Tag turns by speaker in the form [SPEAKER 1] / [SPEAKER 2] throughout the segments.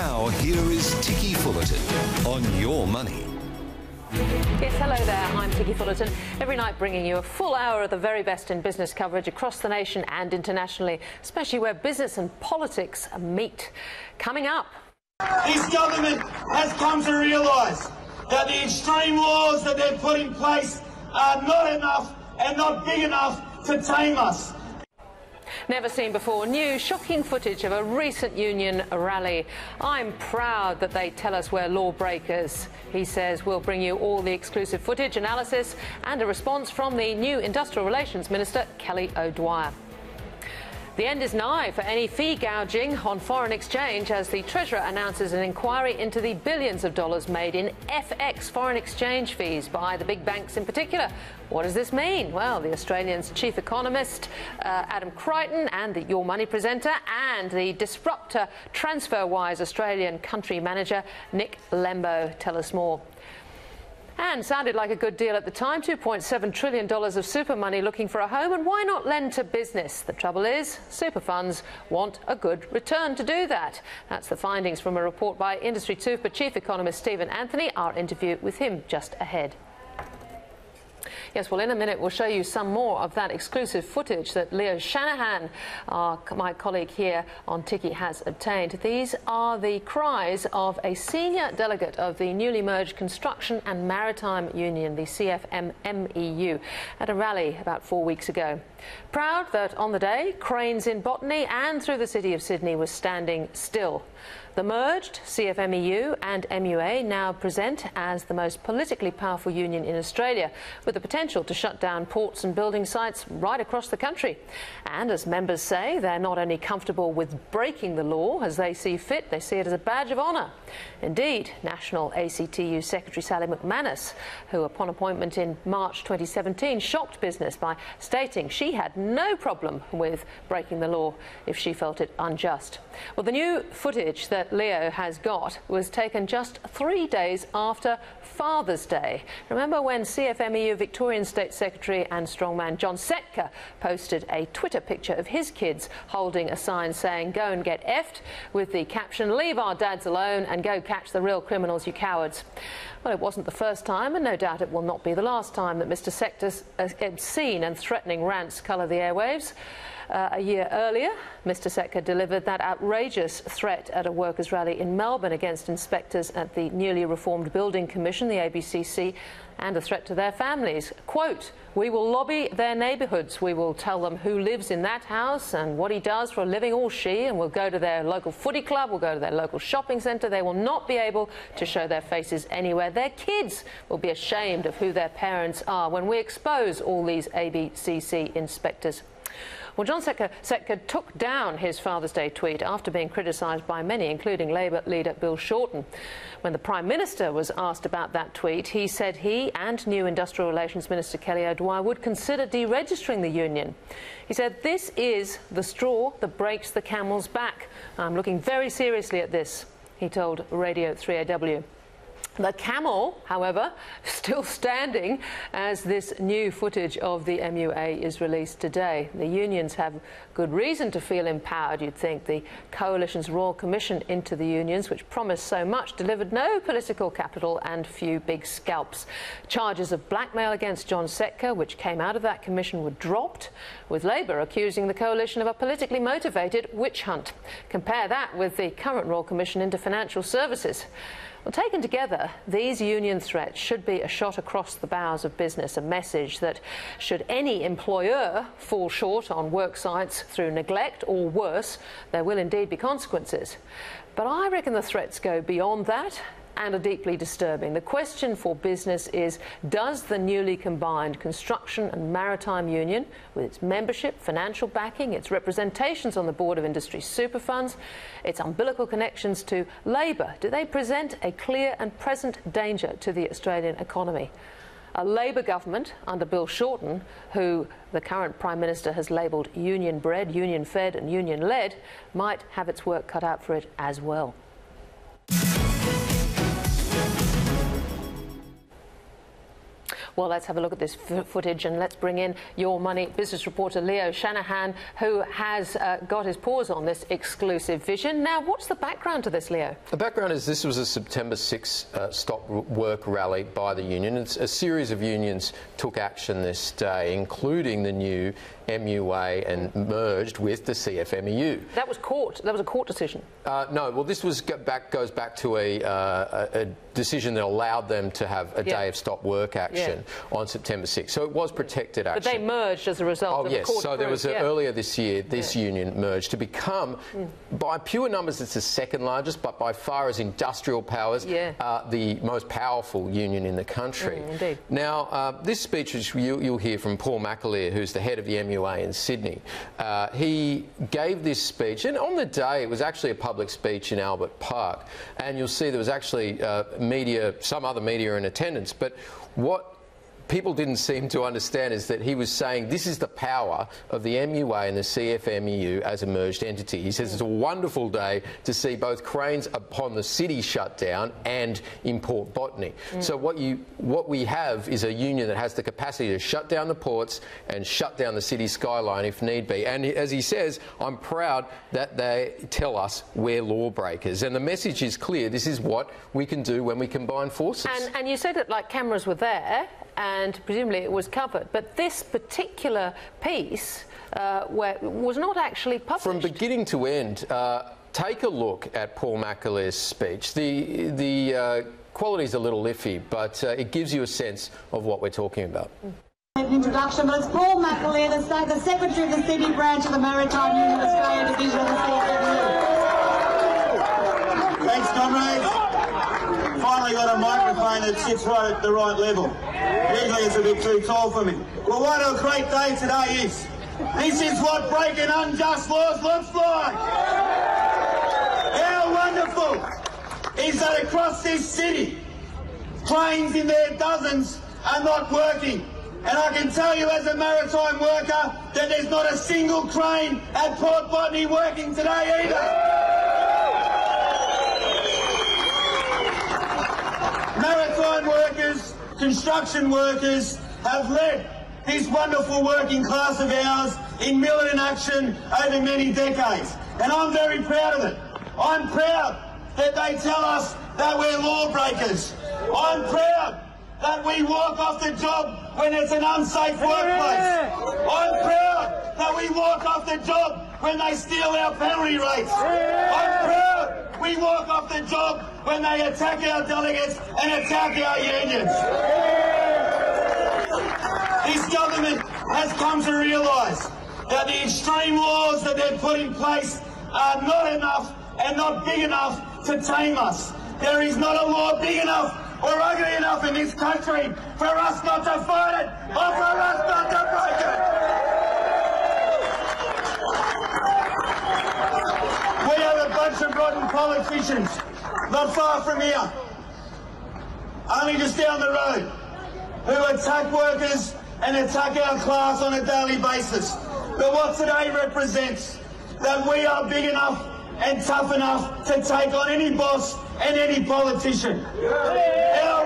[SPEAKER 1] Now, here is Ticky Fullerton on Your Money.
[SPEAKER 2] Yes, hello there, I'm Ticky Fullerton. Every night bringing you a full hour of the very best in business coverage across the nation and internationally, especially where business and politics meet. Coming up.
[SPEAKER 3] This government has come to realise that the extreme laws that they've put in place are not enough and not big enough to tame us.
[SPEAKER 2] Never seen before. New, shocking footage of a recent union rally. I'm proud that they tell us we're lawbreakers. He says we'll bring you all the exclusive footage, analysis and a response from the new Industrial Relations Minister, Kelly O'Dwyer. The end is nigh for any fee gouging on foreign exchange as the Treasurer announces an inquiry into the billions of dollars made in FX foreign exchange fees by the big banks in particular. What does this mean? Well, the Australian's chief economist, Adam Crichton, and the Your Money presenter, and the disruptor TransferWise Australian country manager, Nick Lembo, tell us more. And sounded like a good deal at the time, $2.7 trillion of super money looking for a home, and why not lend to business? The trouble is, super funds want a good return to do that. That's the findings from a report by industry super chief economist Stephen Anthony. Our interview with him just ahead. Yes, well, in a minute we'll show you some more of that exclusive footage that Leo Shanahan, my colleague here on Ticky, has obtained. These are the cries of a senior delegate of the newly merged Construction and Maritime Union, the CFMMEU, at a rally about 4 weeks ago. Proud that on the day, cranes in Botany and through the city of Sydney was standing still. The merged CFMEU and MUA now present as the most politically powerful union in Australia, with the potential to shut down ports and building sites right across the country. And as members say, they're not only comfortable with breaking the law as they see fit, they see it as a badge of honour. Indeed, National ACTU Secretary Sally McManus, who upon appointment in March 2017 shocked business by stating she had no problem with breaking the law if she felt it unjust. Well, the new footage that Leo has got was taken just 3 days after Father's Day. Remember when CFMEU Victorian State Secretary and strongman John Setka posted a Twitter picture of his kids holding a sign saying "Go and get effed" with the caption "Leave our dads alone and go catch the real criminals, you cowards." Well, it wasn't the first time, and no doubt it will not be the last time, that Mr Sekta's obscene and threatening rants colour the airwaves. A year earlier, Mr Setka delivered that outrageous threat at a workers' rally in Melbourne against inspectors at the newly reformed Building Commission, the ABCC, and a threat to their families. Quote, "We will lobby their neighbourhoods. We will tell them who lives in that house and what he does for a living, or she, and we'll go to their local footy club, we'll go to their local shopping centre. They will not be able to show their faces anywhere. Their kids will be ashamed of who their parents are when we expose all these ABCC inspectors." Well, John Setka took down his Father's Day tweet after being criticised by many, including Labor leader Bill Shorten. When the Prime Minister was asked about that tweet, he said he and new Industrial Relations Minister Kelly O'Dwyer would consider deregistering the union. He said, "This is the straw that breaks the camel's back. I'm looking very seriously at this," he told Radio 3AW. The camel, however, still standing as this new footage of the MUA is released today. The unions have good reason to feel empowered, you'd think. The Coalition's Royal Commission into the unions, which promised so much, delivered no political capital and few big scalps. Charges of blackmail against John Setka, which came out of that commission, were dropped, with Labor accusing the Coalition of a politically motivated witch hunt. Compare that with the current Royal Commission into financial services. Well, taken together, these union threats should be a shot across the bows of business, a message that should any employer fall short on work sites through neglect or worse, there will indeed be consequences. But I reckon the threats go beyond that and are deeply disturbing. The question for business is, does the newly combined Construction and Maritime Union, with its membership, financial backing, its representations on the board of industry super funds, its umbilical connections to Labor, do they present a clear and present danger to the Australian economy? A Labor government under Bill Shorten, who the current Prime Minister has labelled union-bred, union-fed and union-led, might have its work cut out for it as well. Well, let's have a look at this footage and let's bring in Your Money business reporter Leo Shanahan, who has got his paws on this exclusive vision. Now, what's the background to this, Leo?
[SPEAKER 4] The background is this was a September 6 stop work rally by the union. It's a series of unions took action this day, including the new MUA, and merged with the CFMEU.
[SPEAKER 2] That was court. That was a court decision.
[SPEAKER 4] No, well, this goes back to a decision that allowed them to have a day of stop work action on September 6. So it was protected action.
[SPEAKER 2] But they merged as a result of the court.
[SPEAKER 4] So there was earlier this year, this union merged to become, by pure numbers, it's the second largest, but by far as industrial powers, the most powerful union in the country.
[SPEAKER 2] Indeed.
[SPEAKER 4] Now, this speech, which you'll hear from Paul McAleer, who's the head of the MUA in Sydney, he gave this speech, and on the day it was actually a public speech in Albert Park, and you'll see there was actually some other media in attendance, but what people didn't seem to understand is that he was saying this is the power of the MUA and the CFMEU as a merged entity. He says it's a wonderful day to see both cranes upon the city shut down and import botany. So what we have is a union that has the capacity to shut down the ports and shut down the city skyline if need be. And as he says, I'm proud that they tell us we're lawbreakers. And the message is clear. This is what we can do when we combine forces.
[SPEAKER 2] And you said that, like, cameras were there and presumably it was covered, but this particular piece was not actually published.
[SPEAKER 4] From beginning to end, take a look at Paul McAleer's speech. The quality's a little iffy, but it gives you a sense of what we're talking about.
[SPEAKER 5] Introduction, but it's Paul McAleer, the Secretary of the Sydney branch of the Maritime Union Australia Division of the CFMEU.
[SPEAKER 3] Thanks, comrades. Finally got a microphone that sits right at the right level. Usually it's a bit too tall for me. Well, what a great day today is. This is what breaking unjust laws looks like. How wonderful is that across this city, trains in their dozens are not working. And I can tell you as a maritime worker that there's not a single crane at Port Botany working today either. Maritime workers, construction workers have led this wonderful working class of ours in militant action over many decades. And I'm very proud of it. I'm proud that they tell us that we're lawbreakers. I'm proud that we walk off the job when it's an unsafe workplace. I'm proud that we walk off the job when they steal our penalty rates. I'm proud we walk off the job when they attack our delegates and attack our unions. This government has come to realise that the extreme laws that they've put in place are not enough and not big enough to tame us. There is not a law big enough or ugly enough in this country for us not to fight it or for us not to break it. We have a bunch of rotten politicians not far from here, only just down the road, who attack workers and attack our class on a daily basis. But what today represents that we are big enough and tough enough to take on any boss and any politician. Our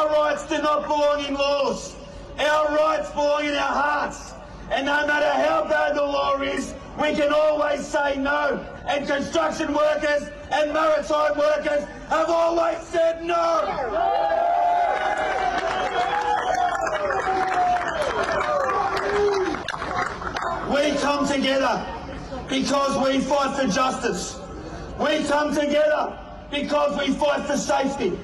[SPEAKER 3] rights do not belong in laws. Our rights belong in our hearts. And no matter how bad the law is, we can always say no. And construction workers and maritime workers have always said no. We come together because we fight for justice. We come together because we fight for safety.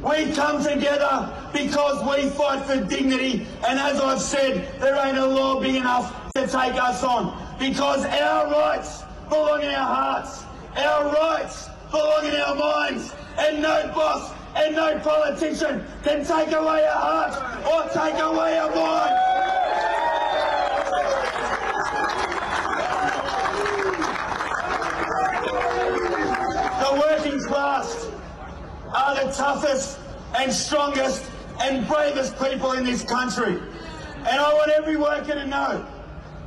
[SPEAKER 3] We come together because we fight for dignity. And as I've said, there ain't a law big enough to take us on. Because our rights belong in our hearts. Our rights belong in our minds. And no boss and no politician can take away our hearts or take away our minds. The working class are the toughest and strongest and bravest people in this country. And I want every worker to know,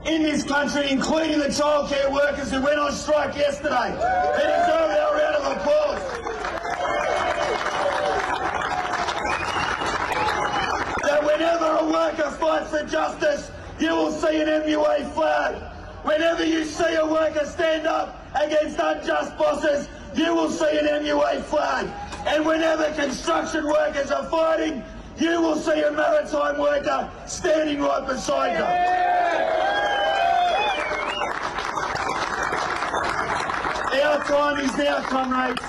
[SPEAKER 3] in this country, including the childcare workers who went on strike yesterday, they deserve our round of applause. Whenever a worker fights for justice, you will see an MUA flag. Whenever you see a worker stand up against unjust bosses, you will see an MUA flag. And whenever construction workers are fighting, you will see a maritime worker standing right beside them. Our time is now, comrades.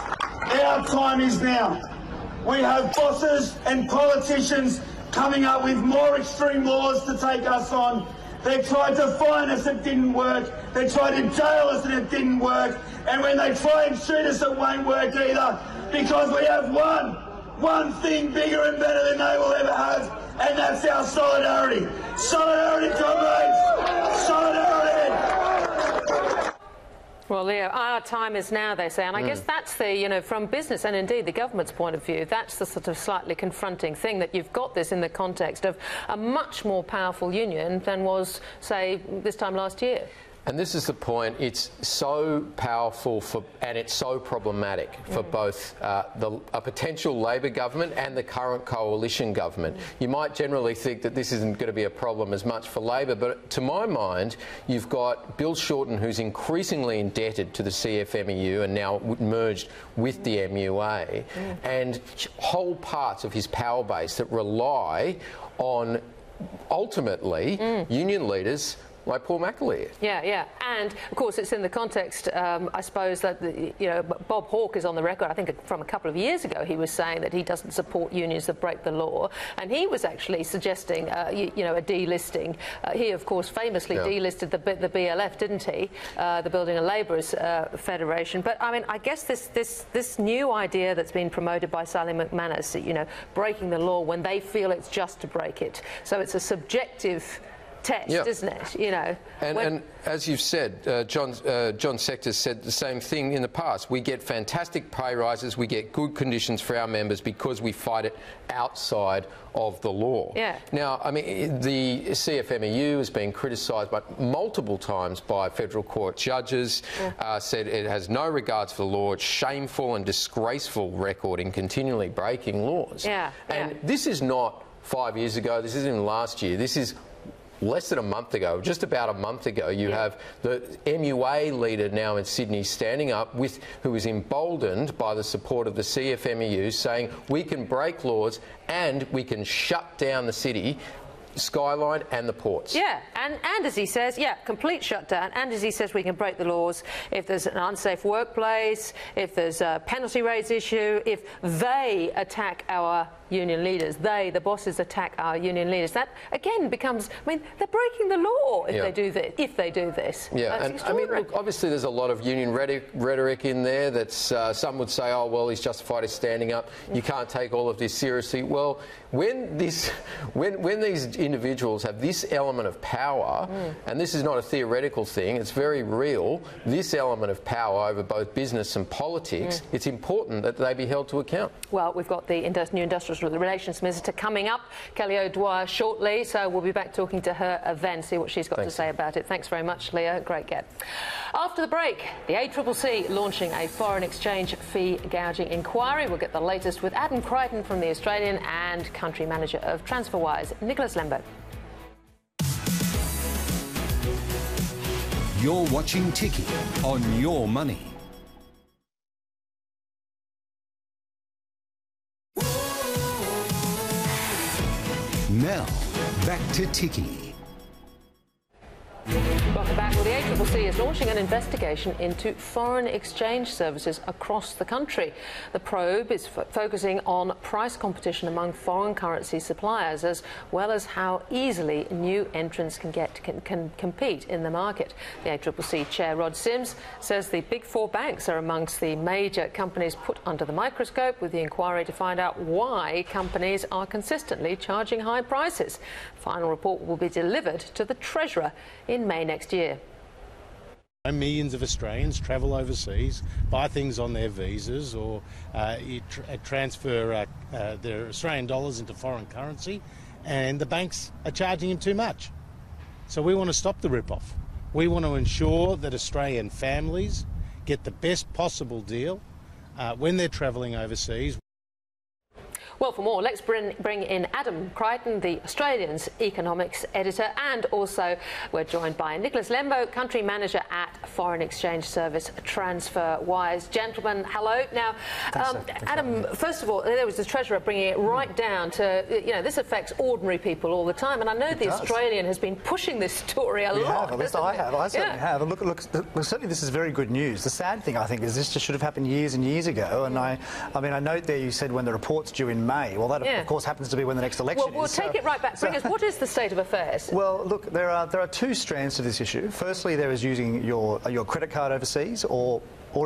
[SPEAKER 3] Our time is now. We have bosses and politicians coming up with more extreme laws to take us on. They tried to fine us, it didn't work. They tried to jail us and it didn't work. And when they try and shoot us, it won't work either. Because we have one thing bigger and better than they will ever have, and that's our solidarity. Solidarity, comrades! Solidarity!
[SPEAKER 2] Well, Leo, our time is now, they say, and I guess that's the, from business and indeed the government's point of view, that's the sort of slightly confronting thing, that you've got this in the context of a much more powerful union than was, say, this time last year. And this is the point. It's so powerful and it's so problematic for both a potential Labor government and the current coalition government. You might generally think that this isn't going to be a problem as much for Labor, but to my mind, you've got Bill Shorten, who's increasingly indebted to the CFMEU and now merged with the MUA, and whole parts of his power base that rely on, ultimately, union leaders like Paul McAleer. Yeah, yeah. And, of course, it's in the context, I suppose, that, Bob Hawke is on the record, I think from a couple of years ago, he was saying that he doesn't support unions that break the law. And he was actually suggesting, a delisting. He, of course, famously delisted the BLF, didn't he? The Building and Labourers Federation. But, I mean, I guess this new idea that's been promoted by Sally McManus, breaking the law when they feel it's just to break it. So it's a subjective test, isn't it? And as you've said, John Sector said the same thing in the past. We get fantastic pay rises, we get good conditions for our members because we fight it outside of the law. Now, I mean, the CFMEU has been criticised multiple times by federal court judges, said it has no regards for the law, it's shameful and disgraceful record in continually breaking laws. And this is not 5 years ago, this isn't even last year, this is less than a month ago, just about a month ago, you have the MUA leader now in Sydney standing up who is emboldened by the support of the CFMEU, saying we can break laws and we can shut down the city skyline and the ports. And as he says, complete shutdown. And as he says, we can break the laws if there's an unsafe workplace, if there's a penalty rates issue, if they attack our union leaders, the bosses attack our union leaders. That again becomes, I mean, they're breaking the law if they do this. And I mean, look, obviously there's a lot of union rhetoric in there that's some would say, oh well, he's justified in standing up. You can't take all of this seriously. Well, when these individuals have this element of power, and this is not a theoretical thing, it's very real, this element of power over both business and politics, it's important that they be held to account. Well, we've got the New Industrial Relations Minister coming up, Kelly O'Dwyer, shortly, so we'll be back talking to her then, see what she's got to say about it. Thanks very much, Leah. Great get. After the break, the ACCC launching a foreign exchange fee gouging inquiry. We'll get the latest with Adam Crichton from the Australian and country manager of TransferWise, Nicholas Lembo.
[SPEAKER 1] You're watching Ticky on Your Money. Now, back to Ticky.
[SPEAKER 2] Welcome back. Well, the ACCC is launching an investigation into foreign exchange services across the country. The probe is focusing on price competition among foreign currency suppliers, as well as how easily new entrants can compete in the market. The ACCC Chair Rod Sims says the big four banks are amongst the major companies put under the microscope, with the inquiry to find out why companies are consistently charging high prices. The final report will be delivered to the Treasurer in May next year.
[SPEAKER 6] Millions of Australians travel overseas, buy things on their visas, or transfer their Australian dollars into foreign currency, and the banks are charging them too much. So we want to stop the rip-off. We want to ensure that Australian families get the best possible deal when they're travelling overseas.
[SPEAKER 2] Well, for more, let's bring in Adam Crichton, the Australian's economics editor, and also we're joined by Nicholas Lembo, country manager at foreign exchange service TransferWise. Gentlemen, hello. Now, Adam, first of all, there was the Treasurer bringing it right down to, this affects ordinary people all the time, and I know the Australian has been pushing this story a lot.
[SPEAKER 7] At least I have. I certainly have. And look, certainly this is very good news. The sad thing, I think, is this just should have happened years and years ago. And I note there you said when the report's due in May. Well, that of course happens to be when the next election is.
[SPEAKER 2] We'll take it right back. Bring us, what is the state of affairs?
[SPEAKER 7] Well, look, there are two strands to this issue. Firstly, there is using your credit card overseas or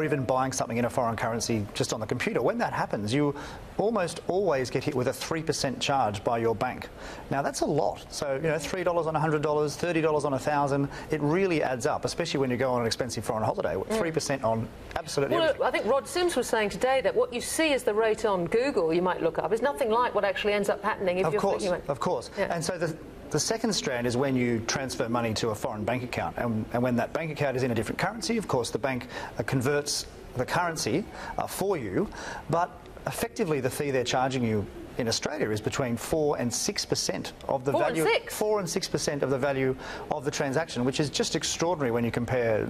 [SPEAKER 7] even buying something in a foreign currency just on the computer. When that happens, you almost always get hit with a 3% charge by your bank. Now, that's a lot. So, $3 on $100, $30 on $1,000, it really adds up, especially when you go on an expensive foreign holiday. 3% on absolutely everything.
[SPEAKER 2] I think Rod Sims was saying today that what you see as the rate on Google, you might look up, is nothing like what actually ends up happening if you're thinking about it.
[SPEAKER 7] Of course. Yeah. And so the second strand is when you transfer money to a foreign bank account. And when that bank account is in a different currency, of course, the bank converts the currency for you. But effectively, the fee they're charging you in Australia is between 4 and 6% of the value. 4 and 6% of the value of the transaction, which is just extraordinary when you compare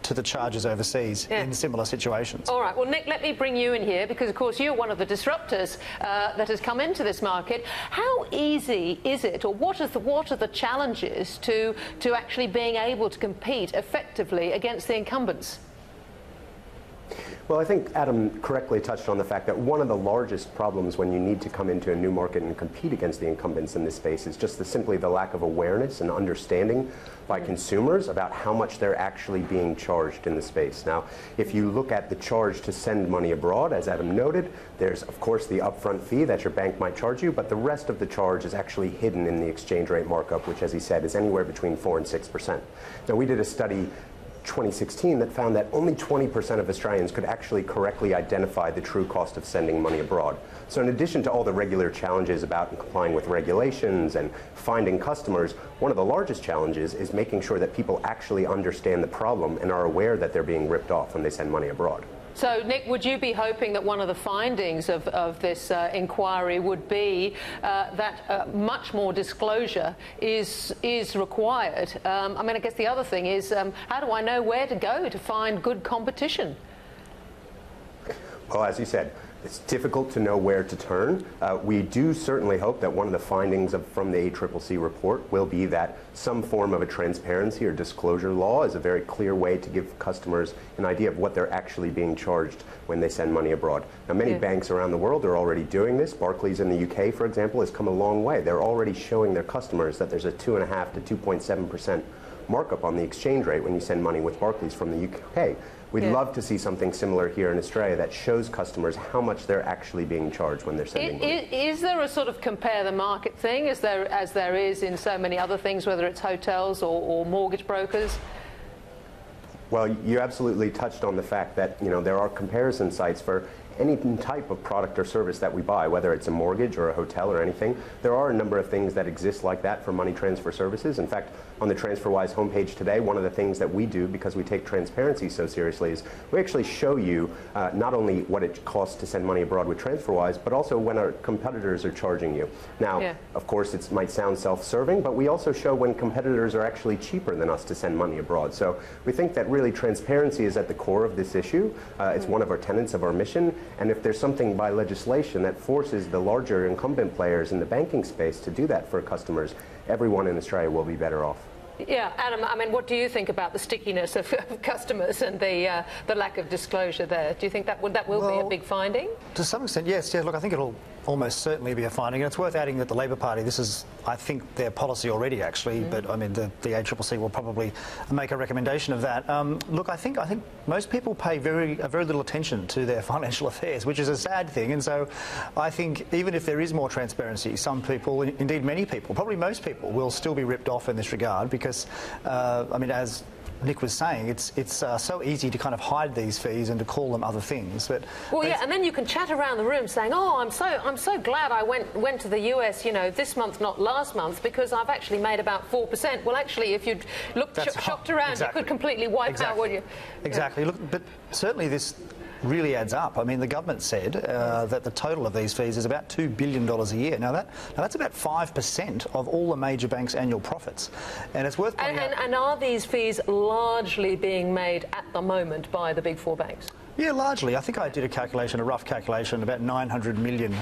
[SPEAKER 7] to the charges overseas in similar situations. All
[SPEAKER 2] right. Well, Nick, let me bring you in here because, of course, you're one of the disruptors that has come into this market. How easy is it, or what are the challenges to actually being able to compete effectively against the incumbents?
[SPEAKER 8] Well, I think Adam correctly touched on the fact that one of the largest problems when you need to come into a new market and compete against the incumbents in this space is just simply the lack of awareness and understanding by consumers about how much they're actually being charged in the space. Now, if you look at the charge to send money abroad, as Adam noted, there's of course the upfront fee that your bank might charge you, but the rest of the charge is actually hidden in the exchange rate markup, which, as he said, is anywhere between 4 and 6%. Now, we did a study 2016 that found that only 20% of Australians could actually correctly identify the true cost of sending money abroad. So in addition to all the regular challenges about complying with regulations and finding customers, one of the largest challenges is making sure that people actually understand the problem and are aware that they're being ripped off when they send money abroad.
[SPEAKER 2] So, Nick, would you be hoping that one of the findings of this inquiry would be that much more disclosure is required? I guess the other thing is, how do I know where to go to find good competition?
[SPEAKER 8] Well, as you said, it's difficult to know where to turn. We do certainly hope that one of the findings from the ACCC report will be that some form of a transparency or disclosure law is a very clear way to give customers an idea of what they're actually being charged when they send money abroad. Now, many banks around the world are already doing this. Barclays in the UK, for example, has come a long way. They're already showing their customers that there's a 2.5% to 2.7% markup on the exchange rate when you send money with Barclays from the UK. We'd love to see something similar here in Australia that shows customers how much they're actually being charged when they're sending money.
[SPEAKER 2] Is there a sort of compare the market thing as there is in so many other things, whether it's hotels or mortgage brokers?
[SPEAKER 8] Well, you absolutely touched on the fact that there are comparison sites for any type of product or service that we buy, whether it's a mortgage or a hotel or anything. There are a number of things that exist like that for money transfer services. In fact, on the TransferWise homepage today, one of the things that we do, because we take transparency so seriously, is we actually show you not only what it costs to send money abroad with TransferWise, but also when our competitors are charging you. Now, of course, it might sound self-serving, but we also show when competitors are actually cheaper than us to send money abroad. So we think that really transparency is at the core of this issue. It's one of our tenets of our mission. And if there's something by legislation that forces the larger incumbent players in the banking space to do that for customers, everyone in Australia will be better off.
[SPEAKER 2] Yeah, Adam, what do you think about the stickiness of customers and the lack of disclosure there? Do you think that will be a big finding?
[SPEAKER 7] To some extent, yes. Yeah, look, I think it'll almost certainly be a finding. And it's worth adding that the Labor Party, this is, I think, their policy already, actually, but the ACCC will probably make a recommendation of that. Look, I think most people pay very little attention to their financial affairs, which is a sad thing. And so I think even if there is more transparency, some people, indeed many people, probably most people, will still be ripped off in this regard because, as Nick was saying, it's so easy to kind of hide these fees and to call them other things. But
[SPEAKER 2] and then you can chat around the room saying, "Oh, I'm so glad I went to the US, this month, not last month, because I've actually made about 4%." Well, actually, if you'd looked shopped around, you could completely wipe out what you.
[SPEAKER 7] Exactly. Look, but certainly this really adds up. I mean, the government said that the total of these fees is about $2 billion a year. Now that's about 5% of all the major banks' annual profits. And it's worth pointing out...
[SPEAKER 2] And are these fees largely being made at the moment by the big four banks?
[SPEAKER 7] Yeah, largely. I think I did a rough calculation, about 900 million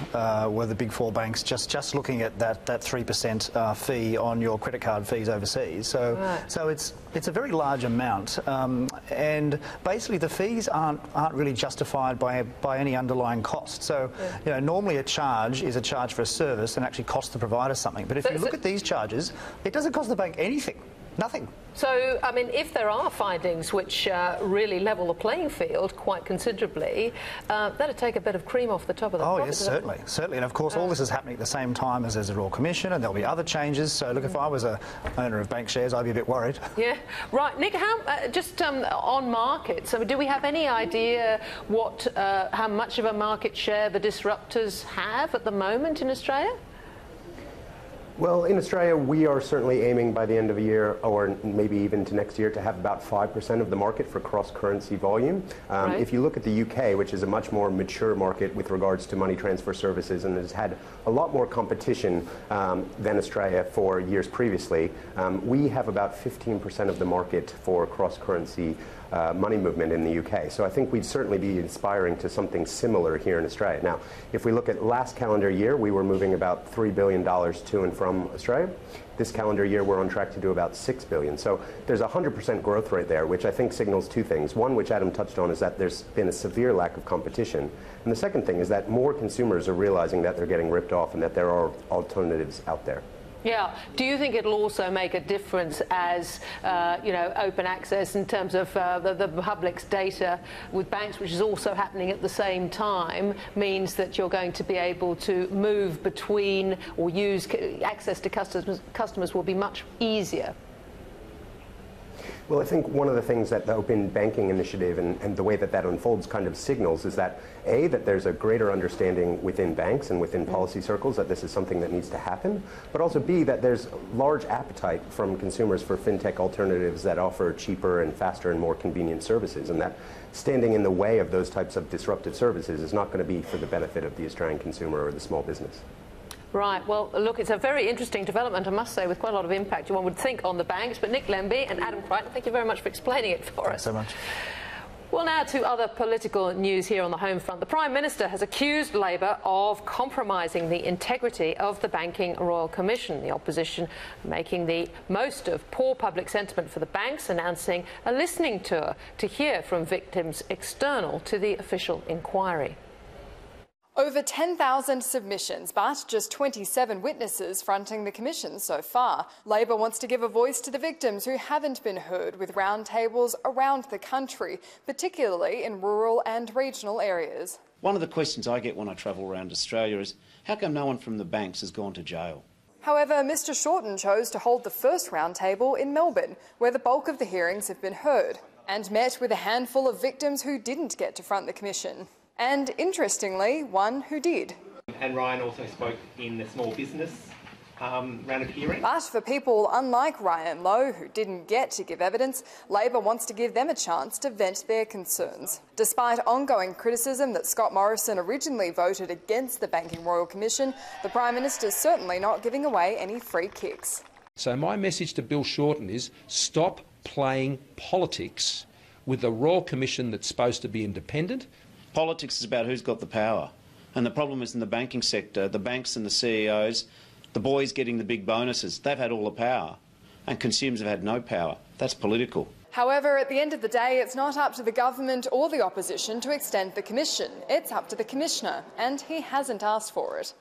[SPEAKER 7] were the big four banks, just looking at that 3% fee on your credit card fees overseas. So,
[SPEAKER 2] right.
[SPEAKER 7] so it's a very large amount, and basically the fees aren't really justified by any underlying cost. So, you know, normally a charge is a charge for a service and actually costs the provider something. But if you look at these charges, it doesn't cost the bank anything. Nothing.
[SPEAKER 2] So, I mean, if there are findings which really level the playing field quite considerably, that'd take a bit of cream off the top of the profit.
[SPEAKER 7] Oh, yes, certainly, certainly. And of course, all this is happening at the same time as there's a Royal Commission, and there'll be other changes. So, look, if I was a owner of bank shares, I'd be a bit worried.
[SPEAKER 2] Yeah, right. Nick, how just on markets? I mean, do we have any idea what how much of a market share the disruptors have at the moment in Australia?
[SPEAKER 8] Well, in Australia, we are certainly aiming by the end of the year, or maybe even to next year, to have about 5% of the market for cross-currency volume.
[SPEAKER 2] Right.
[SPEAKER 8] If you look at the UK, which is a much more mature market with regards to money transfer services and has had a lot more competition than Australia for years previously, we have about 15% of the market for cross-currency money movement in the UK. So I think we'd certainly be inspiring to something similar here in Australia. Now, if we look at last calendar year, we were moving about $3 billion to and from Australia. This calendar year, we're on track to do about $6 billion. So there's a 100% growth rate there, which I think signals two things. One, which Adam touched on, is that there's been a severe lack of competition. And the second thing is that more consumers are realizing that they're getting ripped off and that there are alternatives out there.
[SPEAKER 2] Yeah. Do you think it'll also make a difference as, you know, open access in terms of the public's data with banks, which is also happening at the same time, means that you're going to be able to move between or use access to customers will be much easier?
[SPEAKER 8] Well, I think one of the things that the Open Banking Initiative and the way that that unfolds kind of signals is that, A, that there's a greater understanding within banks and within policy circles that this is something that needs to happen, but also, B, that there's large appetite from consumers for fintech alternatives that offer cheaper and faster and more convenient services, and that standing in the way of those types of disruptive services is not going to be for the benefit of the Australian consumer or the small business.
[SPEAKER 2] Right. Well, look, it's a very interesting development, I must say, with quite a lot of impact, one would think, on the banks. But Nick Lemby and Adam Crichton, thank you very much for explaining it for us.
[SPEAKER 7] Thanks so much.
[SPEAKER 2] Well, now to other political news here on the home front. The Prime Minister has accused Labor of compromising the integrity of the Banking Royal Commission. The opposition making the most of poor public sentiment for the banks, announcing a listening tour to hear from victims external to the official inquiry.
[SPEAKER 9] Over 10,000 submissions, but just 27 witnesses fronting the Commission so far. Labor wants to give a voice to the victims who haven't been heard, with roundtables around the country, particularly in rural and regional areas.
[SPEAKER 10] One of the questions I get when I travel around Australia is, how come no one from the banks has gone to jail?
[SPEAKER 9] However, Mr Shorten chose to hold the first roundtable in Melbourne, where the bulk of the hearings have been heard, and met with a handful of victims who didn't get to front the Commission. And, interestingly, one who did.
[SPEAKER 11] And Ryan also spoke in the small business round of hearing.
[SPEAKER 9] But for people unlike Ryan Lowe, who didn't get to give evidence, Labor wants to give them a chance to vent their concerns. Despite ongoing criticism that Scott Morrison originally voted against the Banking Royal Commission, the Prime Minister's certainly not giving away any free kicks.
[SPEAKER 12] So my message to Bill Shorten is, stop playing politics with the Royal Commission that's supposed to be independent.
[SPEAKER 10] Politics is about who's got the power. And the problem is in the banking sector, the banks and the CEOs, the boys getting the big bonuses, they've had all the power. And consumers have had no power. That's political.
[SPEAKER 9] However, at the end of the day, it's not up to the government or the opposition to extend the Commission. It's up to the Commissioner, and he hasn't asked for it.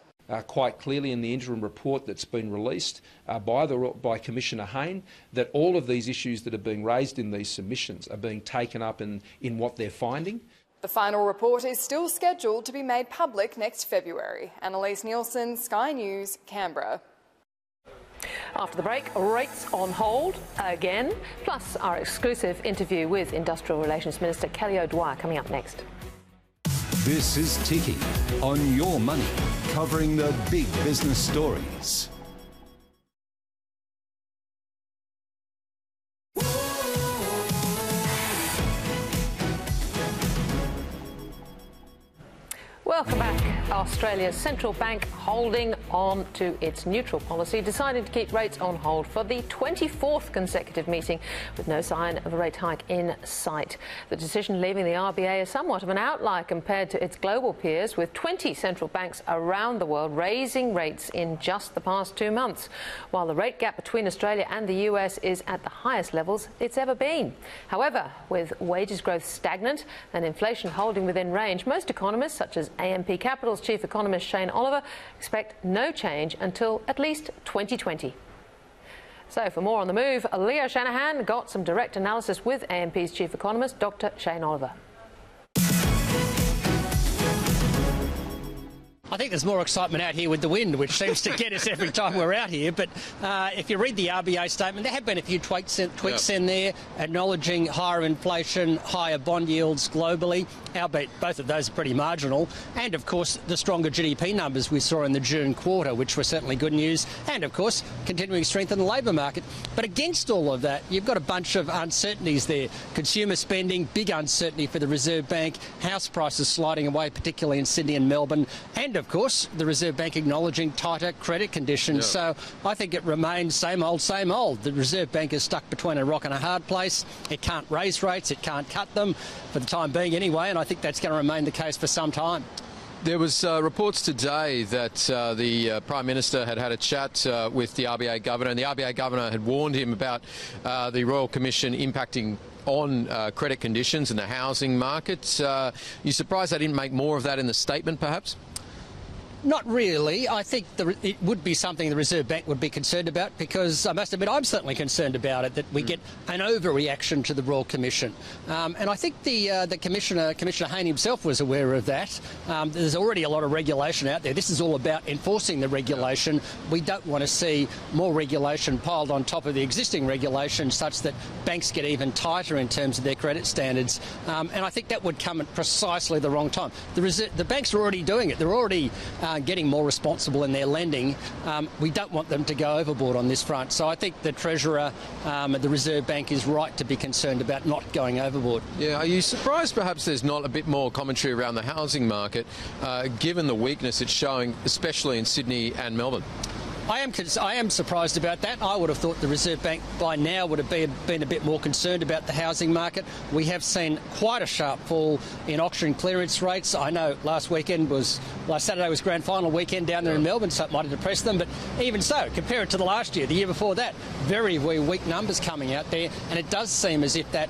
[SPEAKER 12] Quite clearly in the interim report that's been released by Commissioner Hayne, that all of these issues that are being raised in these submissions are being taken up in what they're finding.
[SPEAKER 9] The final report is still scheduled to be made public next February. Annalise Nielsen, Sky News, Canberra.
[SPEAKER 2] After the break, rates on hold again, plus our exclusive interview with Industrial Relations Minister Kelly O'Dwyer coming up next.
[SPEAKER 1] This is Ticky on Your Money, covering the big business stories.
[SPEAKER 2] Welcome back. Australia's central bank, holding on to its neutral policy, decided to keep rates on hold for the 24th consecutive meeting, with no sign of a rate hike in sight. The decision leaving the RBA is somewhat of an outlier compared to its global peers, with 20 central banks around the world raising rates in just the past 2 months, while the rate gap between Australia and the US is at the highest levels it's ever been. However, with wages growth stagnant and inflation holding within range, most economists, such as AMP Capital's chief economist Shane Oliver, expect no change until at least 2020. So for more on the move, Leo Shanahan got some direct analysis with AMP's chief economist, Dr. Shane Oliver.
[SPEAKER 13] I think there's more excitement out here with the wind, which seems to get us every time we're out here. But if you read the RBA statement, there have been a few tweaks in there, acknowledging higher inflation, higher bond yields globally, albeit both of those are pretty marginal. And, of course, the stronger GDP numbers we saw in the June quarter, which were certainly good news. And, of course, continuing strength in the labour market. But against all of that, you've got a bunch of uncertainties there. Consumer spending, big uncertainty for the Reserve Bank, house prices sliding away, particularly in Sydney and Melbourne, and, of course, the Reserve Bank acknowledging tighter credit conditions. So I think it remains same old, same old. The Reserve Bank is stuck between a rock and a hard place. It can't raise rates, it can't cut them, for the time being anyway, and I think that's going to remain the case for some time.
[SPEAKER 4] There was reports today that the Prime Minister had a chat with the RBA Governor, and the RBA Governor had warned him about the Royal Commission impacting on credit conditions in the housing market. You surprised they didn't make more of that in the statement, perhaps?
[SPEAKER 13] Not really. I think it would be something the Reserve Bank would be concerned about, because I must admit I'm certainly concerned about it, that we get an overreaction to the Royal Commission. And I think the Commissioner Hayne himself was aware of that. There's already a lot of regulation out there. This is all about enforcing the regulation. We don't want to see more regulation piled on top of the existing regulation, such that banks get even tighter in terms of their credit standards. And I think that would come at precisely the wrong time. The banks are already doing it. They're already getting more responsible in their lending. We don't want them to go overboard on this front. So I think the Treasurer, the Reserve Bank, is right to be concerned about not going overboard. Yeah, are you surprised perhaps there's not a bit more commentary around the housing market, given the weakness it's showing, especially in Sydney and Melbourne? I am surprised about that. I would have thought the Reserve Bank by now would have been a bit more concerned about the housing market. We have seen quite a sharp fall in auction clearance rates. I know last Saturday was grand final weekend down there in Melbourne, so it might have depressed them. But even so, compare it to the last year, the year before that, very, very weak numbers coming out there. And it does seem as if that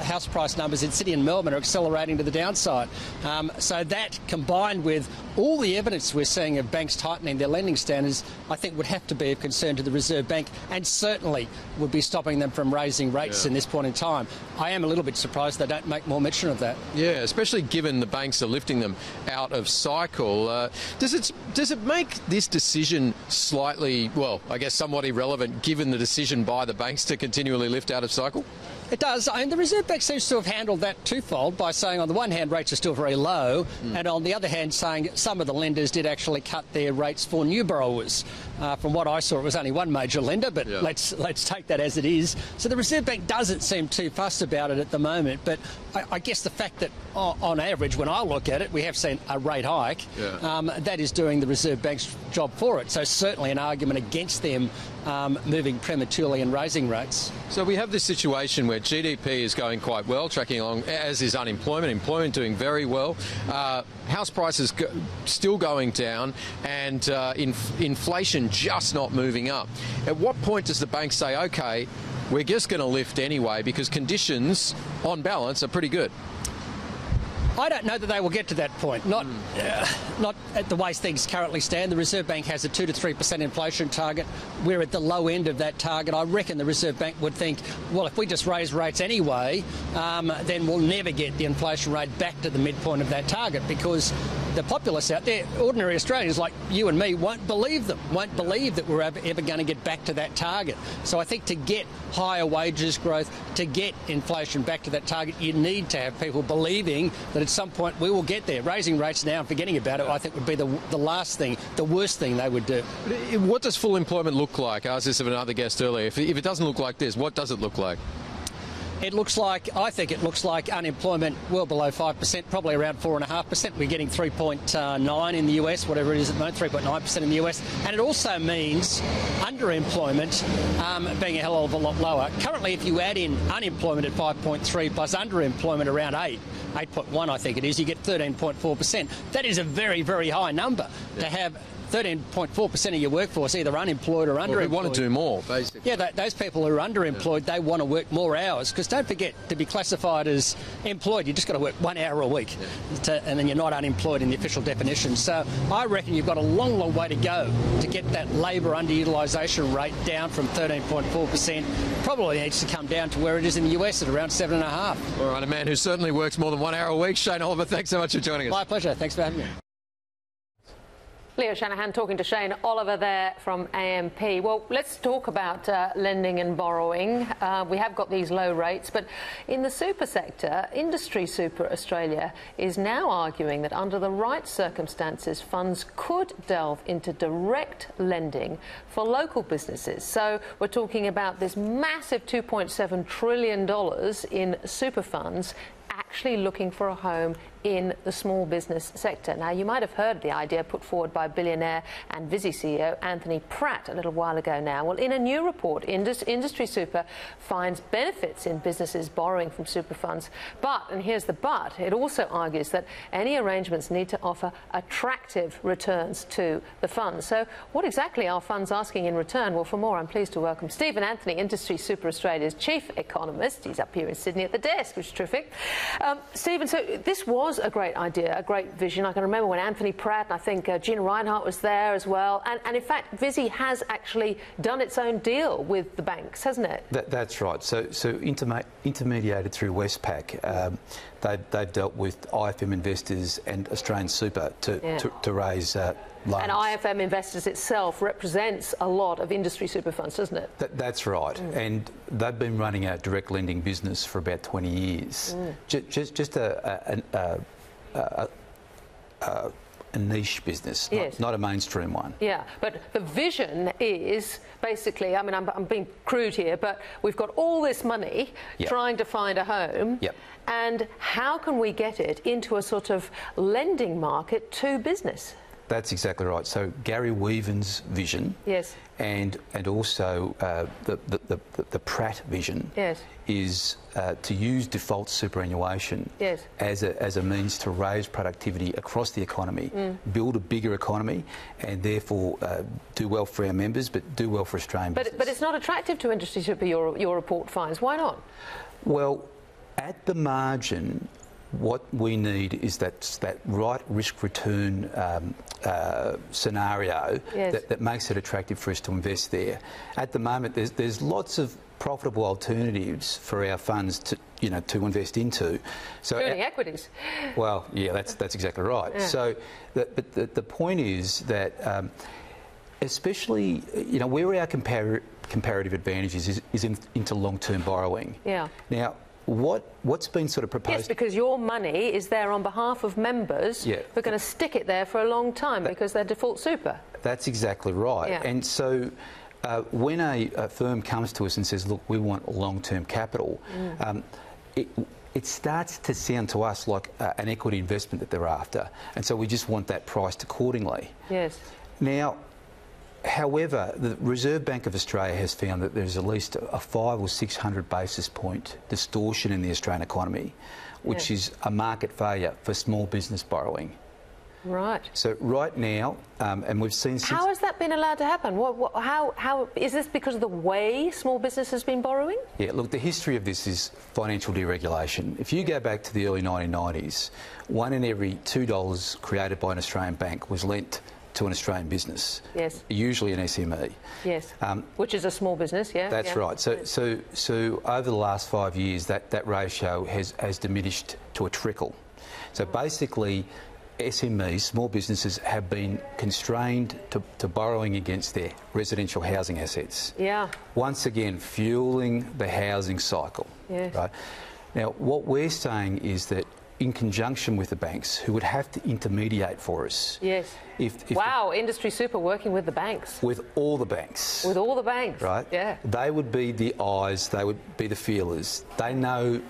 [SPEAKER 13] house price numbers in Sydney and Melbourne are accelerating to the downside. So that, combined with all the evidence we're seeing of banks tightening their lending standards, I think would have to be of concern to the Reserve Bank, and certainly would be stopping them from raising rates in this point in time. I am a little bit surprised they don't make more mention of that. Yeah, especially given the banks are lifting them out of cycle. Does it make this decision slightly, well, I guess somewhat irrelevant, given the decision by the banks to continually lift out of cycle? It does. I mean, the Reserve Bank seems to have handled that twofold by saying, on the one hand, rates are still very low, and on the other hand, saying some of the lenders did actually cut their rates for new borrowers. From what I saw, it was only one major lender, but let's take that as it is. So the Reserve Bank doesn't seem too fussed about it at the moment, but I guess the fact that, on average, when I look at it, we have seen a rate hike, that is doing the Reserve Bank's job for it. So certainly an argument against them moving prematurely and raising rates. So we have this situation where GDP is going quite well, tracking along, as is unemployment. Employment doing very well. House prices still going down, and inflation just not moving up. At what point does the bank say, OK, we're just going to lift anyway because conditions, on balance, are pretty good? I don't know that they will get to that point. Not at the way things currently stand. The Reserve Bank has a 2 to 3% inflation target. We're at the low end of that target. I reckon the Reserve Bank would think, well, if we just raise rates anyway, then we'll never get the inflation rate back to the midpoint of that target, because the populace out there, ordinary Australians like you and me, won't believe them, won't believe that we're ever going to get back to that target. So I think to get higher wages growth, to get inflation back to that target, you need to have people believing that at some point we will get there. Raising rates now and forgetting about it, I think, would be the last thing, the worst thing they would do. What does full employment look like? I asked this of another guest earlier. If it doesn't look like this, what does it look like? It looks like, I think it looks like unemployment well below 5%, probably around 4.5%. We're getting 3.9 in the US, whatever it is at the moment, 3.9% in the US. And it also means underemployment being a hell of a lot lower. Currently, if you add in unemployment at 5.3 plus underemployment around 8.1 I think it is, you get 13.4%. That is a very, very high number to have 13.4% of your workforce either unemployed or underemployed.
[SPEAKER 4] Well, we want to do more, basically.
[SPEAKER 13] Yeah, those people who are underemployed, they want to work more hours, because don't forget, to be classified as employed, you just got to work 1 hour a week, and then you're not unemployed in the official definition. So I reckon you've got a long, long way to go to get that labour underutilisation rate down from 13.4%. Probably needs to come down to where it is in the US at around 7.5.
[SPEAKER 4] All right, a man who certainly works more than 1 hour a week, Shane Oliver, thanks so much for joining us.
[SPEAKER 13] My pleasure. Thanks for having me.
[SPEAKER 2] Leo Shanahan talking to Shane Oliver there from AMP. Well, let's talk about lending and borrowing. We have got these low rates, but in the super sector, Industry Super Australia is now arguing that under the right circumstances, funds could delve into direct lending for local businesses. So we're talking about this massive $2.7 trillion in super funds actually looking for a home in the small business sector. Now, you might have heard the idea put forward by billionaire and Visy CEO Anthony Pratt a little while ago now. Well, in a new report, Industry Super finds benefits in businesses borrowing from super funds. But, and here's the but, it also argues that any arrangements need to offer attractive returns to the funds. So what exactly are funds asking in return? Well, for more, I'm pleased to welcome Stephen Anthony, Industry Super Australia's chief economist. He's up here in Sydney at the desk, which is terrific. Stephen, so this was a great idea, a great vision. I can remember when Anthony Pratt, and I think Gina Reinhardt was there as well. And in fact, Visy has actually done its own deal with the banks, hasn't it?
[SPEAKER 14] That's right. So intermediated through Westpac, they've dealt with IFM investors and Australian Super to raise loans.
[SPEAKER 2] And IFM Investors itself represents a lot of industry super funds, doesn't it?
[SPEAKER 14] That's right. And they've been running a direct lending business for about 20 years. Just a niche business, not a mainstream one.
[SPEAKER 2] Yeah, but the vision is basically, I mean, I'm being crude here, but we've got all this money trying to find a home. And how can we get it into a sort of lending market to business?
[SPEAKER 14] That's exactly right. So Gary Weaven's vision, and also the Pratt vision, is to use default superannuation as a means to raise productivity across the economy, build a bigger economy, and therefore do well for our members, but do well for Australian business.
[SPEAKER 2] But it's not attractive to industry super. Your report finds. Why not?
[SPEAKER 14] Well, at the margin, what we need is that right risk-return scenario that makes it attractive for us to invest there. At the moment, there's lots of profitable alternatives for our funds to invest into. So
[SPEAKER 2] including equities.
[SPEAKER 14] Well, yeah, that's exactly right.
[SPEAKER 2] Yeah.
[SPEAKER 14] So, the point is that especially where our comparative advantages is into long-term borrowing.
[SPEAKER 2] Yeah.
[SPEAKER 14] Now, what's been sort of proposed?
[SPEAKER 2] Yes, because your money is there on behalf of members who are going to stick it there for a long time because they're default super.
[SPEAKER 14] That's exactly right.
[SPEAKER 2] Yeah.
[SPEAKER 14] And so when a firm comes to us and says, look, we want long-term capital, it starts to sound to us like an equity investment that they're after. And so we just want that priced accordingly.
[SPEAKER 2] Yes.
[SPEAKER 14] Now, however, the Reserve Bank of Australia has found that there's at least a 500 or 600 basis point distortion in the Australian economy, which is a market failure for small business borrowing.
[SPEAKER 2] Right.
[SPEAKER 14] So right now, and we've seen...
[SPEAKER 2] How has that been allowed to happen? How is this because of the way small business has been borrowing?
[SPEAKER 14] Yeah, look, the history of this is financial deregulation. If you go back to the early 1990s, 1 in every $2 created by an Australian bank was lent to an Australian business.
[SPEAKER 2] Yes.
[SPEAKER 14] Usually an SME.
[SPEAKER 2] Yes. Which is a small business, yeah.
[SPEAKER 14] That's right. So over the last 5 years, that ratio has diminished to a trickle. So basically, SMEs, small businesses, have been constrained to borrowing against their residential housing assets.
[SPEAKER 2] Yeah.
[SPEAKER 14] Once again, fueling the housing cycle.
[SPEAKER 2] Yes.
[SPEAKER 14] Right. Now, what we're saying is that in conjunction with the banks, who would have to intermediate for us.
[SPEAKER 2] Yes. Wow, Industry Super working with the banks.
[SPEAKER 14] With all the banks.
[SPEAKER 2] With all the banks.
[SPEAKER 14] Right?
[SPEAKER 2] Yeah.
[SPEAKER 14] They would be the eyes, they would be the feelers. They know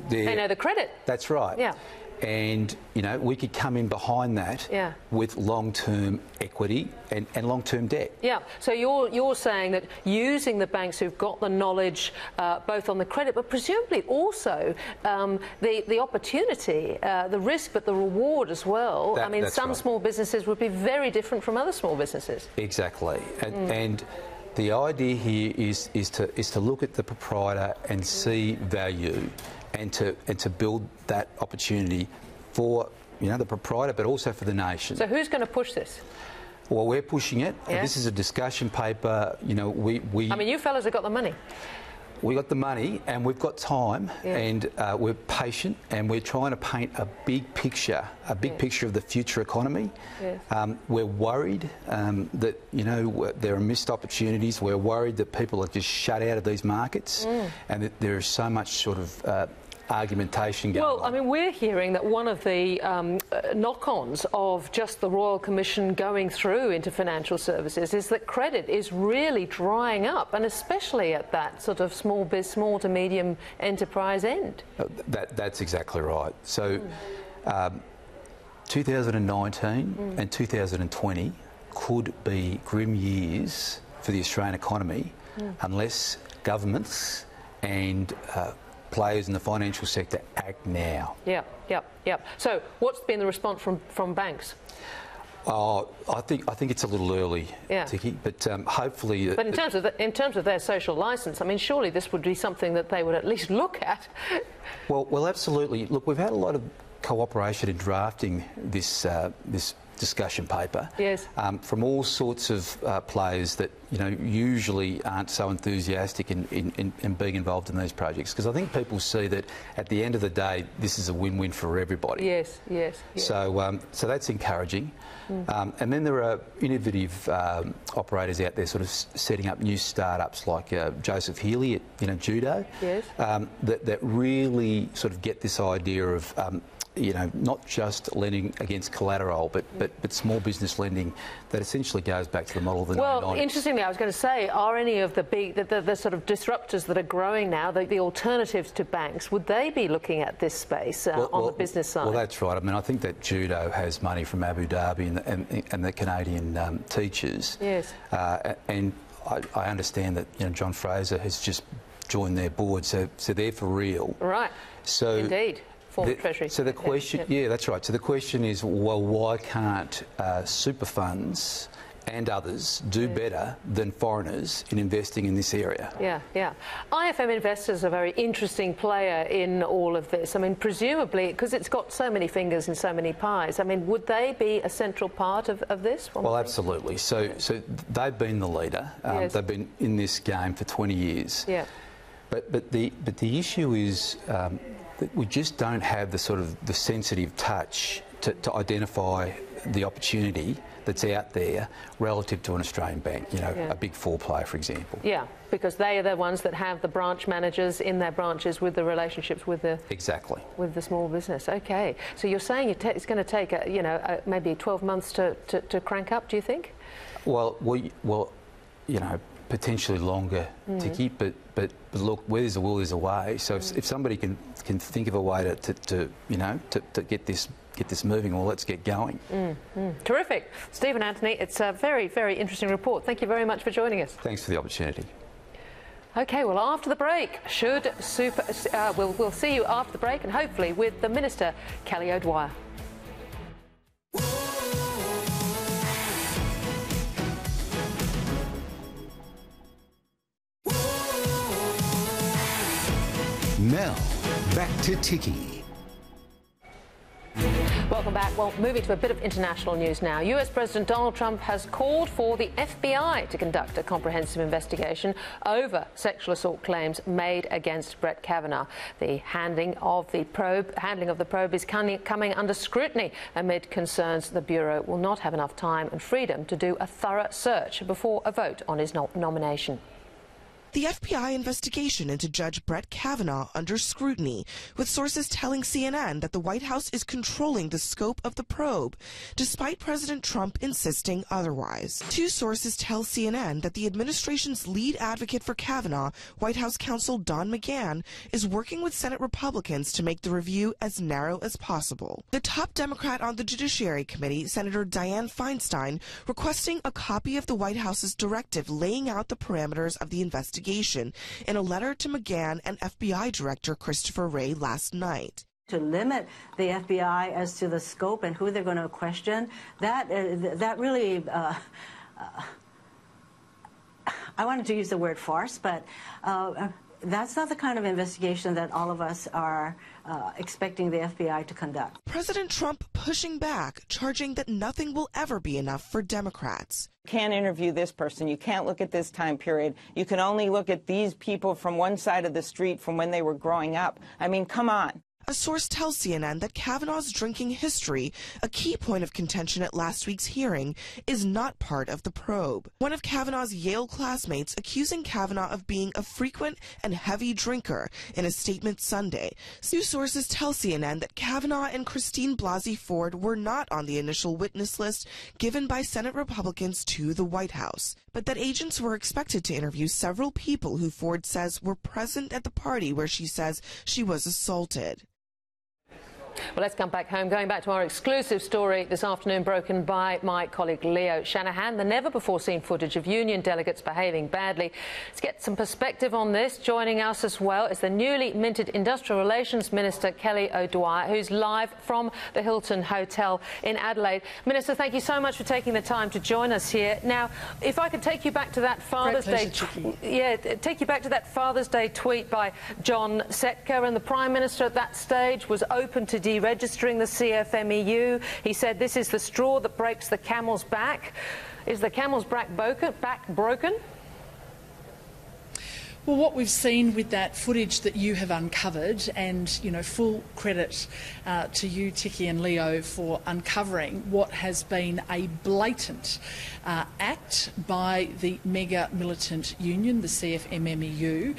[SPEAKER 2] They know the credit.
[SPEAKER 14] That's right.
[SPEAKER 2] Yeah.
[SPEAKER 14] And, you know, we could come in behind that with long-term equity and long-term debt.
[SPEAKER 2] Yeah. So you're saying that using the banks who've got the knowledge both on the credit, but presumably also the opportunity, the risk, but the reward as well. I mean, some small businesses would be very different from other small businesses.
[SPEAKER 14] Exactly. And the idea here is to look at the proprietor and see value, and to build that opportunity for, you know, the proprietor, but also for the nation.
[SPEAKER 2] So who's going to push this?
[SPEAKER 14] Well, we're pushing it.
[SPEAKER 2] Yeah.
[SPEAKER 14] This is a discussion paper. You know, we
[SPEAKER 2] I mean, you fellas have got the money.
[SPEAKER 14] We got the money and we've got time, and we're patient, and we're trying to paint a big picture, picture of the future economy.
[SPEAKER 2] Yes.
[SPEAKER 14] We're worried that, you know, there are missed opportunities. We're worried that people are just shut out of these markets, and that there is so much sort of argumentation going on.
[SPEAKER 2] Well, I mean, we're hearing that one of the knock-ons of just the Royal Commission going through into financial services is that credit is really drying up, and especially at that sort of small to medium enterprise end.
[SPEAKER 14] That's exactly right. So 2019 and 2020 could be grim years for the Australian economy unless governments and players in the financial sector act now.
[SPEAKER 2] Yep. So what's been the response from banks?
[SPEAKER 14] I think it's a little early, Ticky, but hopefully.
[SPEAKER 2] But in terms of their social licence, I mean, surely this would be something that they would at least look at.
[SPEAKER 14] Well, absolutely. Look, we've had a lot of cooperation in drafting this discussion paper.
[SPEAKER 2] Yes.
[SPEAKER 14] From all sorts of players that, you know, usually aren't so enthusiastic in being involved in these projects, because I think people see that at the end of the day this is a win-win for everybody.
[SPEAKER 2] Yes.
[SPEAKER 14] So that's encouraging. And then there are innovative operators out there sort of setting up new startups like Joseph Healy at, you know, Judo.
[SPEAKER 2] Yes.
[SPEAKER 14] That really sort of get this idea of you know, not just lending against collateral, but small business lending that essentially goes back to the model of the 1990s.
[SPEAKER 2] Well, interestingly, I was going to say, are any of the big, the sort of disruptors that are growing now, the alternatives to banks, would they be looking at this space on the business side?
[SPEAKER 14] Well, that's right. I mean, I think that Judo has money from Abu Dhabi and the Canadian teachers.
[SPEAKER 2] Yes.
[SPEAKER 14] And I understand that, you know, John Fraser has just joined their board, so they're for real.
[SPEAKER 2] Right.
[SPEAKER 14] So
[SPEAKER 2] indeed. Treasury.
[SPEAKER 14] So the question, yeah, that's right. So the question is, well, why can't super funds and others do better than foreigners in investing in this area?
[SPEAKER 2] Yeah. IFM Investors are a very interesting player in all of this. I mean, presumably, because it's got so many fingers and so many pies, I mean, would they be a central part of this?
[SPEAKER 14] Well, absolutely. So they've been the leader.
[SPEAKER 2] Yes.
[SPEAKER 14] They've been in this game for 20 years.
[SPEAKER 2] Yeah.
[SPEAKER 14] But the issue is that we just don't have the sort of the sensitive touch to identify the opportunity that's out there relative to an Australian bank, you know, a Big Four player, for example.
[SPEAKER 2] Yeah, because they are the ones that have the branch managers in their branches with the relationships with the with the small business. Okay, so you're saying it's going to take maybe 12 months to crank up? Do you think?
[SPEAKER 14] Well, you know, potentially longer, Ticky, but look, where there's a will, there's a way. So if somebody can think of a way to get this moving, well, let's get going.
[SPEAKER 2] Terrific. Stephen Anthony, it's a very, very interesting report. Thank you very much for joining us.
[SPEAKER 14] Thanks for the opportunity.
[SPEAKER 2] OK, well, after the break, we'll see you after the break, and hopefully with the Minister, Kelly O'Dwyer.
[SPEAKER 1] Now, back to Ticky.
[SPEAKER 2] Welcome back. Well, moving to a bit of international news now. US President Donald Trump has called for the FBI to conduct a comprehensive investigation over sexual assault claims made against Brett Kavanaugh. The handling of the probe is coming under scrutiny amid concerns the Bureau will not have enough time and freedom to do a thorough search before a vote on his nomination.
[SPEAKER 15] The FBI investigation into Judge Brett Kavanaugh under scrutiny, with sources telling CNN that the White House is controlling the scope of the probe, despite President Trump insisting otherwise. Two sources tell CNN that the administration's lead advocate for Kavanaugh, White House counsel Don McGahn, is working with Senate Republicans to make the review as narrow as possible. The top Democrat on the Judiciary Committee, Senator Dianne Feinstein, requesting a copy of the White House's directive laying out the parameters of the investigation in a letter to McGahn and FBI Director Christopher Wray last night.
[SPEAKER 16] To limit the FBI as to the scope and who they're going to question, that really, I wanted to use the word farce, but that's not the kind of investigation that all of us are expecting the FBI to conduct.
[SPEAKER 15] President Trump pushing back, charging that nothing will ever be enough for Democrats.
[SPEAKER 17] You can't interview this person. You can't look at this time period. You can only look at these people from one side of the street from when they were growing up. I mean, come on.
[SPEAKER 15] A source tells CNN that Kavanaugh's drinking history, a key point of contention at last week's hearing, is not part of the probe. One of Kavanaugh's Yale classmates accusing Kavanaugh of being a frequent and heavy drinker in a statement Sunday. Two sources tell CNN that Kavanaugh and Christine Blasey Ford were not on the initial witness list given by Senate Republicans to the White House, but that agents were expected to interview several people who Ford says were present at the party where she says she was assaulted.
[SPEAKER 2] Well, let's come back home. Going back to our exclusive story this afternoon, broken by my colleague Leo Shanahan, the never-before-seen footage of union delegates behaving badly. Let's get some perspective on this. Joining us as well is the newly minted Industrial Relations Minister, Kelly O'Dwyer, who's live from the Hilton Hotel in Adelaide. Minister, thank you so much for taking the time to join us here. Now, if I could take you back to that Father's Day, take you back to that Father's Day tweet by John Setka, and the Prime Minister at that stage was open to deregistering the CFMEU. He said this is the straw that breaks the camel's back. Is the camel's back broken?
[SPEAKER 18] Well, what we've seen with that footage that you have uncovered, and, you know, full credit to you, Ticky and Leo, for uncovering what has been a blatant act by the mega militant union, the CFMMEU,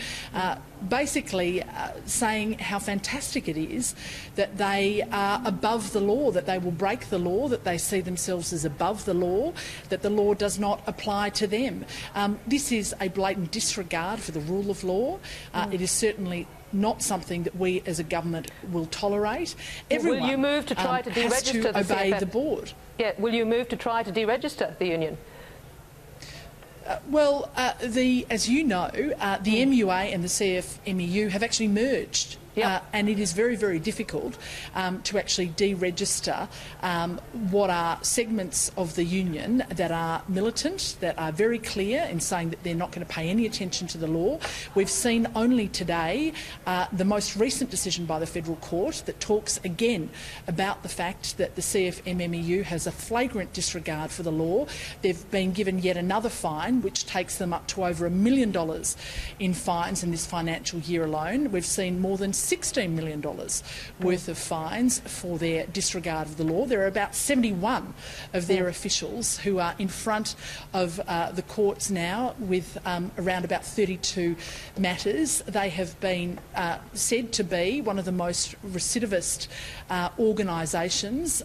[SPEAKER 18] basically saying how fantastic it is that they are above the law, that they will break the law, that they see themselves as above the law, that the law does not apply to them. This is a blatant disregard for the rule of law. It is certainly not something that we as a government will tolerate. Everyone
[SPEAKER 2] will you move to try to deregister
[SPEAKER 18] has to obey the board.
[SPEAKER 2] Yeah, will you move to try to deregister the union?
[SPEAKER 18] Well, as you know, the MUA and the CFMEU have actually merged. And it is very, very difficult to actually deregister what are segments of the union that are militant, that are very clear in saying that they're not going to pay any attention to the law. We've seen only today the most recent decision by the Federal Court that talks again about the fact that the CFMMEU has a flagrant disregard for the law. They've been given yet another fine, which takes them up to over $1 million in fines in this financial year alone. We've seen more than $16 million worth of fines for their disregard of the law. There are about 71 of their officials who are in front of the courts now with around about 32 matters. They have been said to be one of the most recidivist organisations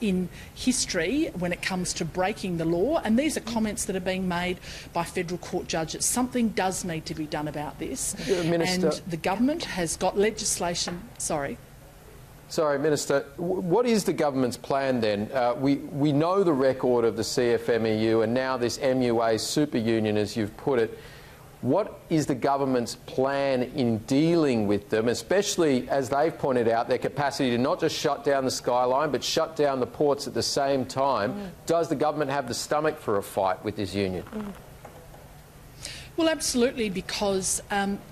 [SPEAKER 18] in history when it comes to breaking the law, and these are comments that are being made by federal court judges. Something does need to be done about this,
[SPEAKER 4] Minister,
[SPEAKER 18] and the government has got legislation. Sorry,
[SPEAKER 4] Minister, what is the government's plan then? We know the record of the CFMEU and now this MUA super union, as you've put it. What is the government's plan in dealing with them, especially, as they've pointed out, their capacity to not just shut down the skyline but shut down the ports at the same time? Does the government have the stomach for a fight with this union?
[SPEAKER 18] Well, absolutely, because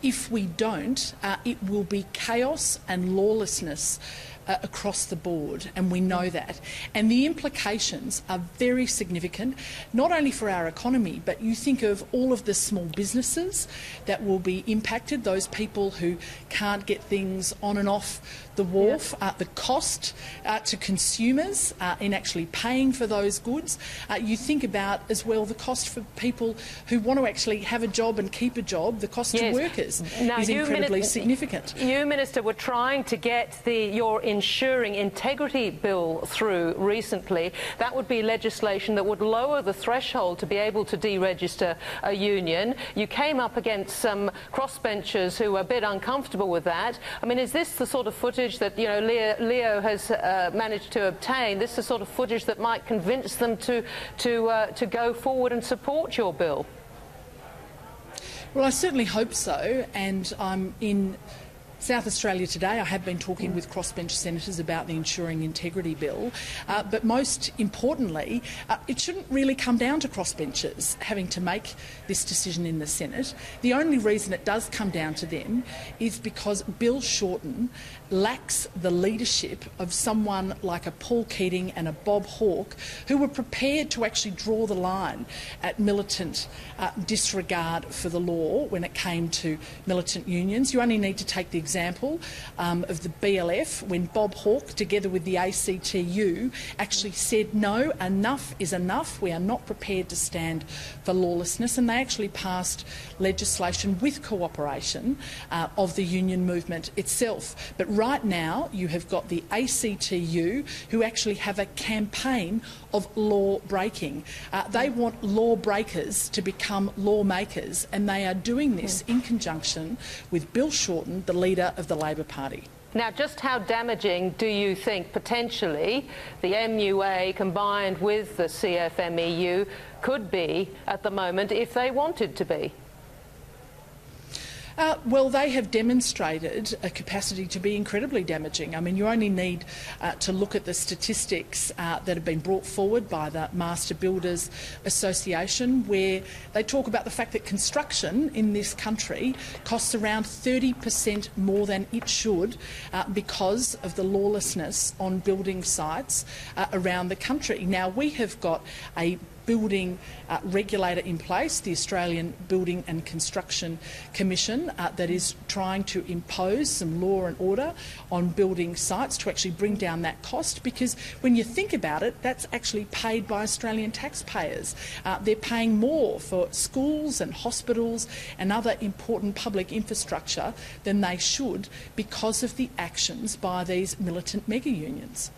[SPEAKER 18] if we don't, it will be chaos and lawlessness across the board, and we know that. And the implications are very significant, not only for our economy, but you think of all of the small businesses that will be impacted, those people who can't get things on and off the wharf, the cost to consumers in actually paying for those goods. You think about as well the cost for people who want to actually have a job and keep a job. The cost to workers is incredibly significant.
[SPEAKER 2] You, Minister, were trying to get your Ensuring Integrity Bill through recently. That would be legislation that would lower the threshold to be able to deregister a union. You came up against some crossbenchers who were a bit uncomfortable with that. I mean, is this the sort of footage that Leo has managed to obtain? This is the sort of footage that might convince them to go forward and support your bill?
[SPEAKER 18] Well, I certainly hope so, and I'm in South Australia today. I have been talking with crossbench senators about the Ensuring Integrity Bill, but most importantly, it shouldn't really come down to crossbenchers having to make this decision in the Senate. The only reason it does come down to them is because Bill Shorten lacks the leadership of someone like a Paul Keating and a Bob Hawke, who were prepared to actually draw the line at militant disregard for the law when it came to militant unions. You only need to take the example of the BLF, when Bob Hawke, together with the ACTU, actually said, no, enough is enough, we are not prepared to stand for lawlessness, and they actually passed legislation with cooperation of the union movement itself. But right now you have got the ACTU, who actually have a campaign of law breaking. They want law breakers to become lawmakers, and they are doing this in conjunction with Bill Shorten, the leader of the Labor Party.
[SPEAKER 2] Now, just how damaging do you think potentially the MUA combined with the CFMEU could be at the moment if they wanted to be?
[SPEAKER 18] Well, they have demonstrated a capacity to be incredibly damaging. I mean, you only need to look at the statistics that have been brought forward by the Master Builders Association, where they talk about the fact that construction in this country costs around 30% more than it should because of the lawlessness on building sites around the country. Now, we have got a building regulator in place, the Australian Building and Construction Commission, that is trying to impose some law and order on building sites to actually bring down that cost, because when you think about it, that's actually paid by Australian taxpayers. They're paying more for schools and hospitals and other important public infrastructure than they should because of the actions by these militant mega unions.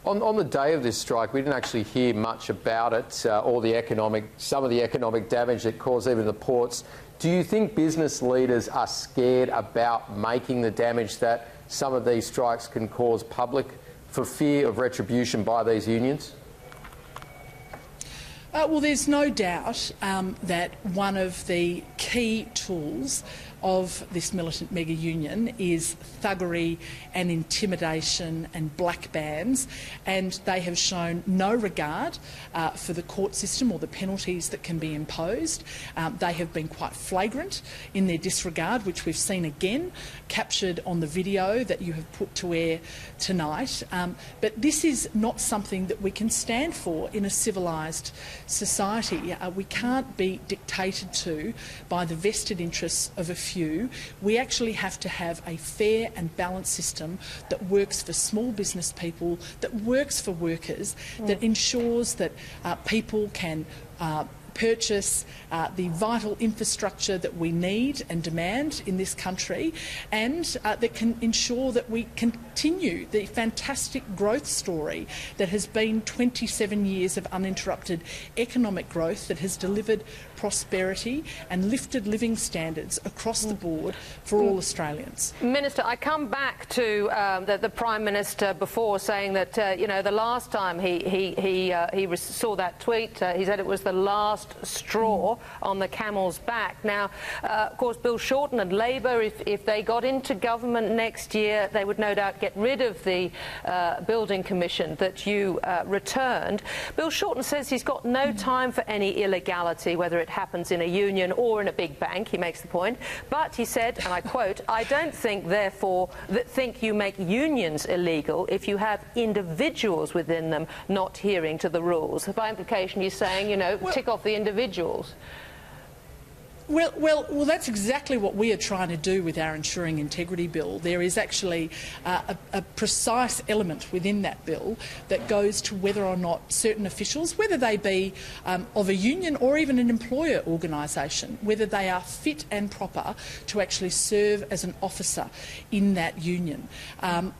[SPEAKER 4] On the day of this strike, we didn't actually hear much about it, some of the economic damage it caused even the ports. Do you think business leaders are scared about making the damage that some of these strikes can cause public for fear of retribution by these unions?
[SPEAKER 18] Well, there's no doubt that one of the key tools of this militant mega union is thuggery and intimidation and black bans, and they have shown no regard for the court system or the penalties that can be imposed. They have been quite flagrant in their disregard, which we've seen again captured on the video that you have put to air tonight. But this is not something that we can stand for in a civilised society. We can't be dictated to by the vested interests of a few. We actually have to have a fair and balanced system that works for small business people, that works for workers, that ensures that people can purchase the vital infrastructure that we need and demand in this country, and that can ensure that we continue the fantastic growth story that has been 27 years of uninterrupted economic growth that has delivered prosperity and lifted living standards across the board for all Australians.
[SPEAKER 2] Minister, I come back to the Prime Minister before saying that, you know, the last time he saw that tweet, he said it was the last last straw on the camel's back. Now, of course, Bill Shorten and Labor, if they got into government next year, they would no doubt get rid of the building commission that you returned. Bill Shorten says he's got no time for any illegality, whether it happens in a union or in a big bank, he makes the point. But he said, and I quote, "I don't think, therefore, think you make unions illegal if you have individuals within them not adhering to the rules." By implication, you're saying, you know, tick off the individuals.
[SPEAKER 18] Well, that's exactly what we are trying to do with our Ensuring Integrity Bill. There is actually a precise element within that bill that goes to whether or not certain officials, whether they be of a union or even an employer organisation, whether they are fit and proper to actually serve as an officer in that union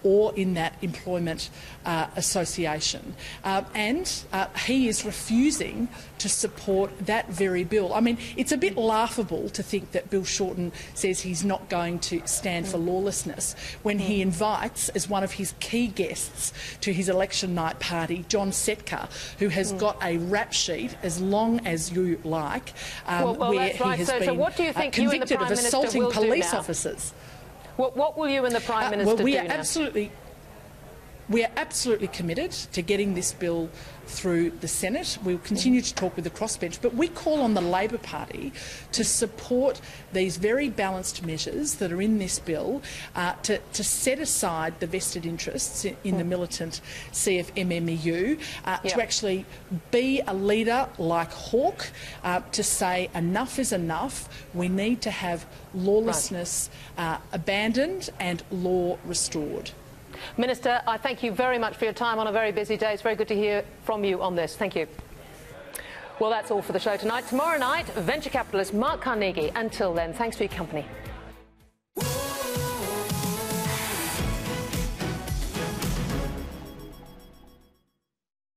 [SPEAKER 18] or in that employment association. And he is refusing to support that very bill. I mean, it's a bit laughable to think that Bill Shorten says he's not going to stand for lawlessness when he invites, as one of his key guests to his election night party, John Setka, who has got a rap sheet as long as you like, where he has been
[SPEAKER 2] what do you think
[SPEAKER 18] convicted of assaulting police officers.
[SPEAKER 2] What will you and the Prime Minister do now?
[SPEAKER 18] We are absolutely committed to getting this bill through the Senate. We'll continue to talk with the crossbench, but we call on the Labor Party to support these very balanced measures that are in this bill, to set aside the vested interests in the militant CFMMEU, to actually be a leader like Hawke, to say enough is enough. We need to have lawlessness abandoned and law restored.
[SPEAKER 2] Minister, I thank you very much for your time on a very busy day. It's very good to hear from you on this. Thank you. Well, that's all for the show tonight. Tomorrow night, venture capitalist Mark Carnegie. Until then, thanks for your company.